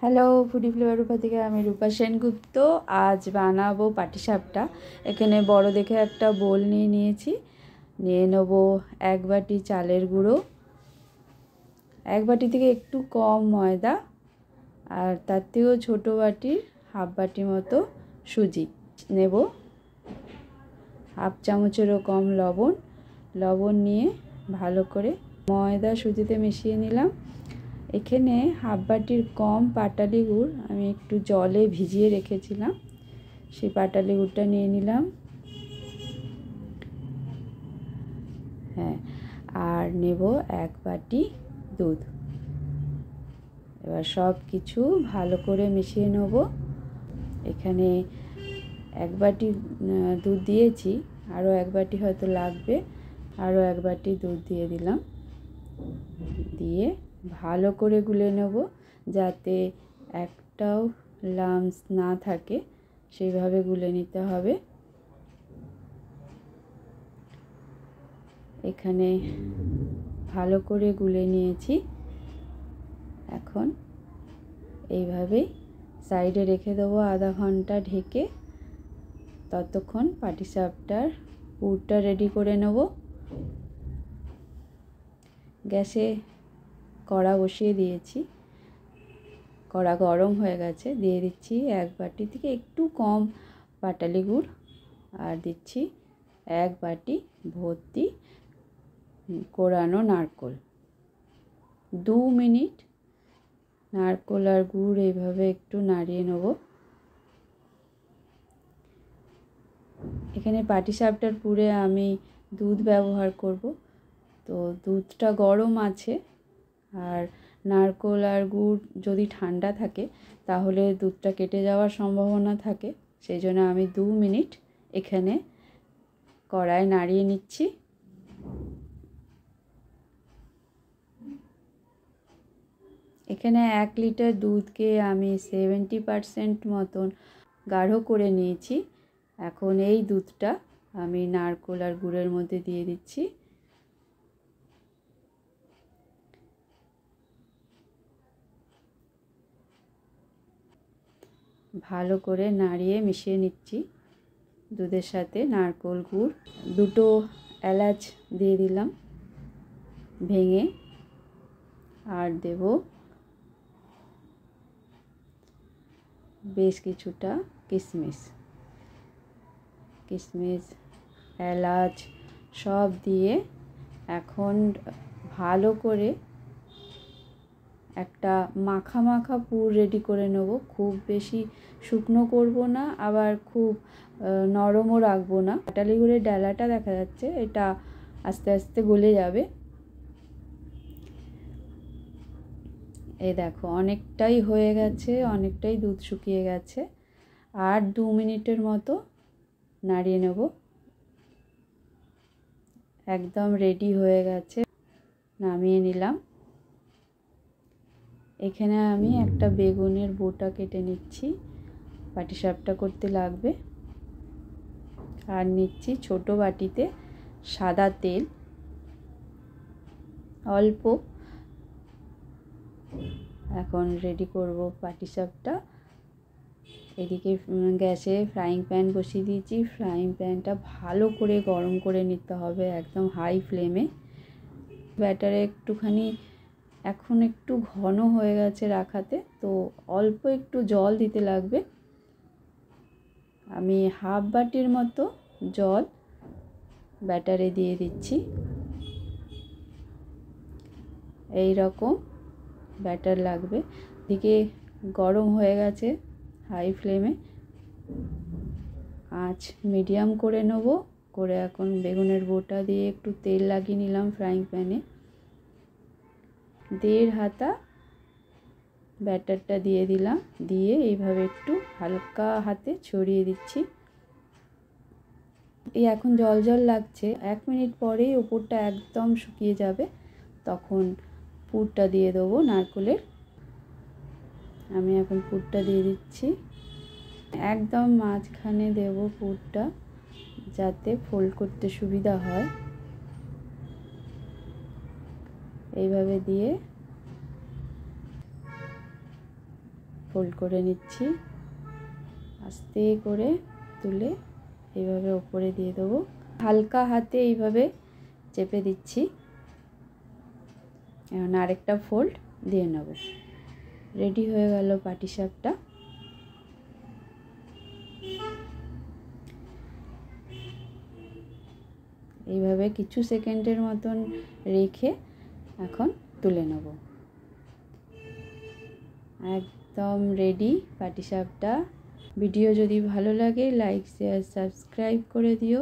Hello foodie flavour রূপা থেকে আমি রূপা সেনগুপ্ত। আজ বানাবো পাটিসাপটা। এখানে বড় দেখে একটা বোল নিয়েছি। নিয়ে নেবো 1 বাটি চালের গুঁড়ো, 1 বাটি থেকে একটু কম ময়দা, আর তার থেকেও ছোটো বাটির হাফ বাটি মতো সুজি নেব। হাফ চামচেরও কম লবণ নিয়ে ভালো করে ময়দা সুজিতে মিশিয়ে নিলাম। এখানে হাফ বাটির কম পাটালি গুড় আমি একটু জলে ভিজিয়ে রেখেছিলাম, সেই পাটালি গুড়টা নিয়ে নিলাম। হ্যাঁ, আর নেব 1 বাটি দুধ। এবার সব কিছু ভালো করে মিশিয়ে নেব। এখানে 1 বাটি দুধ দিয়েছি, আরও 1 বাটি হয়তো লাগবে, আরও 1 বাটি দুধ দিয়ে দিলাম। দিয়ে ভালো করে গুলে নেব, যাতে একটাও লাম্পস না থাকে, সেইভাবে গুলে নিতে হবে। এখানে ভালো করে গুলে নিয়েছি। এখন এইভাবেই সাইডে রেখে দেবো আধা ঘন্টা ঢেকে। ততক্ষণ পাটিসাপটার পুরটা রেডি করে নেব। গ্যাসে কড়া বসিয়ে দিয়েছি, কড়া গরম হয়ে গেছে। দিয়ে দিচ্ছি 1 বাটি থেকে একটু কম পাটালি গুড়, আর দিচ্ছি 1 বাটি ভর্তি কোরানো নারকেল। 2 মিনিট নারকেল আর গুড় এইভাবে একটু নাড়িয়ে নেব। এখানে পাটিসাপটার পুরে আমি দুধ ব্যবহার করব, তো দুধটা গরম আছে। আর নারকেল আর গুড় যদি ঠান্ডা থাকে তাহলে দুধটা কেটে যাওয়ার সম্ভাবনা থাকে, সেই জন্য আমি 2 মিনিট এখানে কড়ায় নাড়িয়ে নিচ্ছি। এখানে 1 লিটার দুধকে আমি 70% মতন গাঢ় করে নিয়েছি। এখন এই দুধটা আমি নারকেল আর গুড়ের মধ্যে দিয়ে দিচ্ছি। ভালো করে নাড়িয়ে মিশিয়ে নিচ্ছি দুধের সাথে নারকেল গুড়। 2টো এলাচ দিয়ে দিলাম ভেঙে, আর দেব বেশ কিছুটা কিশমিশ। এলাচ সব দিয়ে এখন ভালো করে একটা মাখা পুর রেডি করে নেব। খুব বেশি শুকনো করব না, আবার খুব নরমও রাখবো না। পাটালি গুড়ের ডালাটা দেখা যাচ্ছে, এটা আস্তে আস্তে গলে যাবে। এই দেখো অনেকটাই হয়ে গেছে, অনেকটাই দুধ শুকিয়ে গেছে। আর 2 মিনিটের মতো নাড়িয়ে নেব। একদম রেডি হয়ে গেছে, নামিয়ে নিলাম। এখানে আমি একটা বেগুনের বোটা কেটে নিচ্ছি, পাটিসাপটা করতে লাগবে। আর নিচ্ছি ছোট বাটিতে সাদা তেল অল্প। এখন রেডি করব পাটিসাপটা। এদিকে গ্যাসে ফ্রাইং প্যান বসিয়ে দিয়েছি। ফ্রাইং প্যানটা ভালো করে গরম করে নিতে হবে, একদম হাই ফ্লেমে। ব্যাটারে একটুখানি এখন একটু ঘন হয়ে গেছে রাখাতে, তো অল্প একটু জল দিতে লাগবে। আমি হাফ বাটির মতো জল ব্যাটারে দিয়ে দিচ্ছি। এই রকম ব্যাটার লাগবে। দিকে গরম হয়ে গেছে হাই ফ্লেমে, আঁচ মিডিয়াম করে নেব। করে এখন বেগুনের বোটা দিয়ে একটু তেল লাগিয়ে নিলাম ফ্রাইং প্যানে। 1.5 হাতা ব্যাটারটা দিয়ে দিলাম, দিয়ে এইভাবে একটু হালকা হাতে ছড়িয়ে দিচ্ছি। এই এখন জল লাগছে, 1 মিনিট পরেই ওপরটা একদম শুকিয়ে যাবে। তখন পুরটা দিয়ে দেবো নারকেলের। আমি এখন পুরটা দিয়ে দিচ্ছি, একদম মাঝখানে দেব পুরটা, যাতে ফোল্ড করতে সুবিধা হয়। এইভাবে দিয়ে ফোল্ড করে নিচ্ছি, আস্তে করে তুলে এইভাবে ওপরে দিয়ে দেবো। হালকা হাতে এইভাবে চেপে দিচ্ছি। এখন আরেকটা ফোল্ড দিয়ে নেব। রেডি হয়ে গেল পাটিসাপটা। এইভাবে কিছু সেকেন্ডের মতন রেখে এখন তুলে নেব। একদম রেডি পাটিসাপটা। ভিডিও যদি ভালো লাগে লাইক শেয়ার সাবস্ক্রাইব করে দিও।